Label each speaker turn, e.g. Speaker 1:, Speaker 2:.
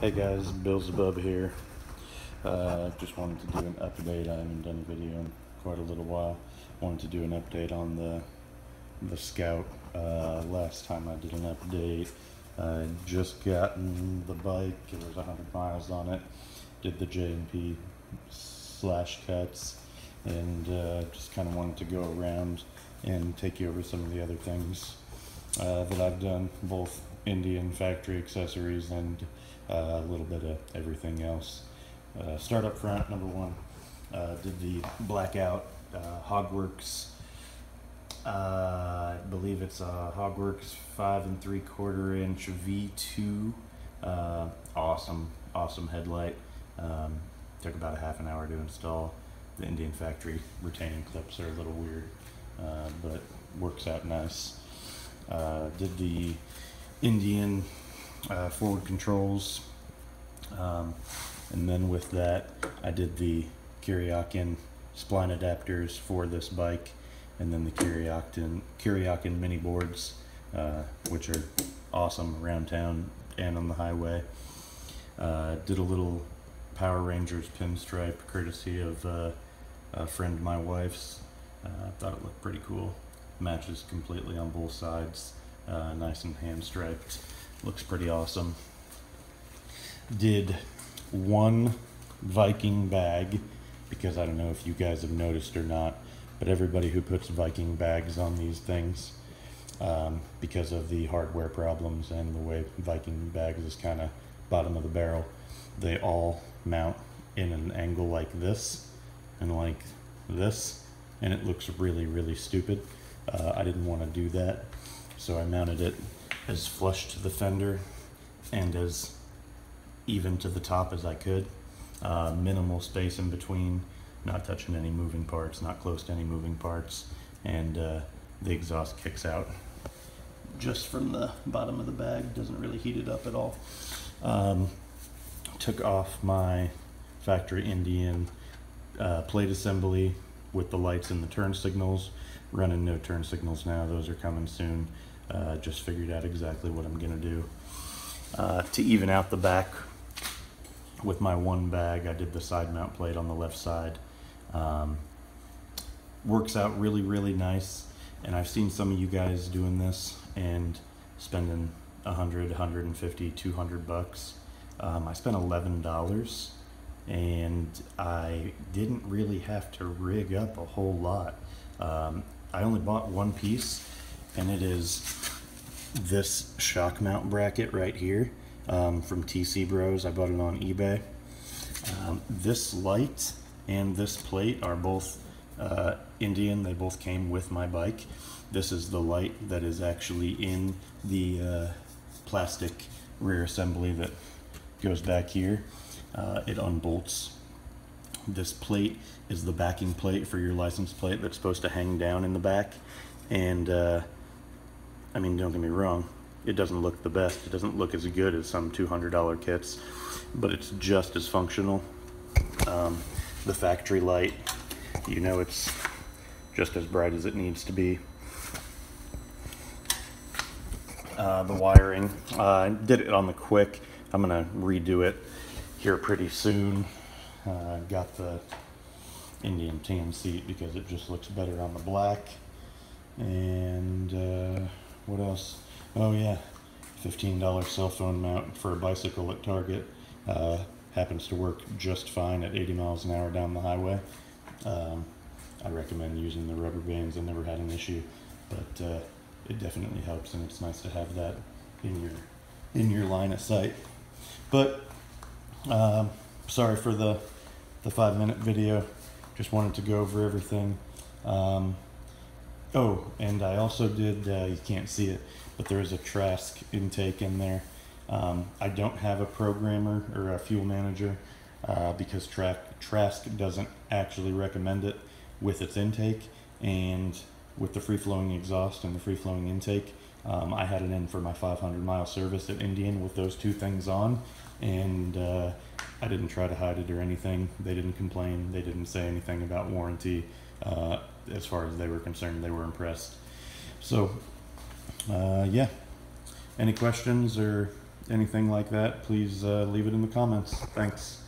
Speaker 1: Hey guys, Beelzebub here. Just wanted to do an update. I haven't done a video in quite a little while. Wanted to do an update on the Scout. Last time I did an update, I just gotten the bike. It was 100 miles on it. Did the J&P slash cuts, and just kind of wanted to go around and take you over some of the other things that I've done, both Indian factory accessories and a little bit of everything else. Start up front, number one. Did the blackout Hogworks. I believe it's a Hogworks 5 3/4 inch V2. Awesome headlight. Took about a half an hour to install. The Indian factory retaining clips are a little weird, but works out nice. Did the Indian forward controls, and then with that I did the Kuryakin spline adapters for this bike, and then the Kuryakin mini boards, which are awesome around town and on the highway. Did a little Power Rangers pinstripe courtesy of a friend of my wife's. Thought it looked pretty cool. Matches completely on both sides. Nice and hand striped. Looks pretty awesome. Did one Viking bag, because I don't know if you guys have noticed or not, but everybody who puts Viking bags on these things, because of the hardware problems and the way Viking bags is kind of bottom of the barrel, they all mount in an angle like this and like this, and it looks really stupid. I didn't want to do that, so I mounted it as flush to the fender and as even to the top as I could. Minimal space in between, not touching any moving parts, not close to any moving parts, and the exhaust kicks out just from the bottom of the bag. Doesn't really heat it up at all. Took off my factory Indian plate assembly with the lights and the turn signals. Running no turn signals now, those are coming soon. Just figured out exactly what I'm gonna do. To even out the back with my one bag, I did the side mount plate on the left side. Works out really nice, and I've seen some of you guys doing this and spending 100, 150, 200 bucks. I spent $11, and I didn't really have to rig up a whole lot. I only bought one piece, and it is this shock mount bracket right here, from TC Bros. I bought it on eBay. This light and this plate are both Indian. They both came with my bike. This is the light that is actually in the plastic rear assembly that goes back here. It unbolts. This plate is the backing plate for your license plate that's supposed to hang down in the back, and I mean, don't get me wrong, it doesn't look the best. It doesn't look as good as some $200 kits, but it's just as functional. The factory light, you know, it's just as bright as it needs to be. The wiring, I did it on the quick. I'm gonna redo it here pretty soon. Got the Indian tan seat because it just looks better on the black. And what else? Oh yeah, $15 cell phone mount for a bicycle at Target. Happens to work just fine at 80 miles an hour down the highway. I recommend using the rubber bands. I never had an issue, but it definitely helps, and it's nice to have that in your line of sight. But sorry for the 5-minute video. Just wanted to go over everything. Oh, and I also did, you can't see it, but there is a Trask intake in there. I don't have a programmer or a fuel manager because Trask doesn't actually recommend it with its intake, and with the free-flowing exhaust and the free-flowing intake. I had it in for my 500-mile service at Indian with those two things on, and I didn't try to hide it or anything. They didn't complain. They didn't say anything about warranty. As far as they were concerned, they were impressed. So, yeah. Any questions or anything like that, please leave it in the comments. Thanks.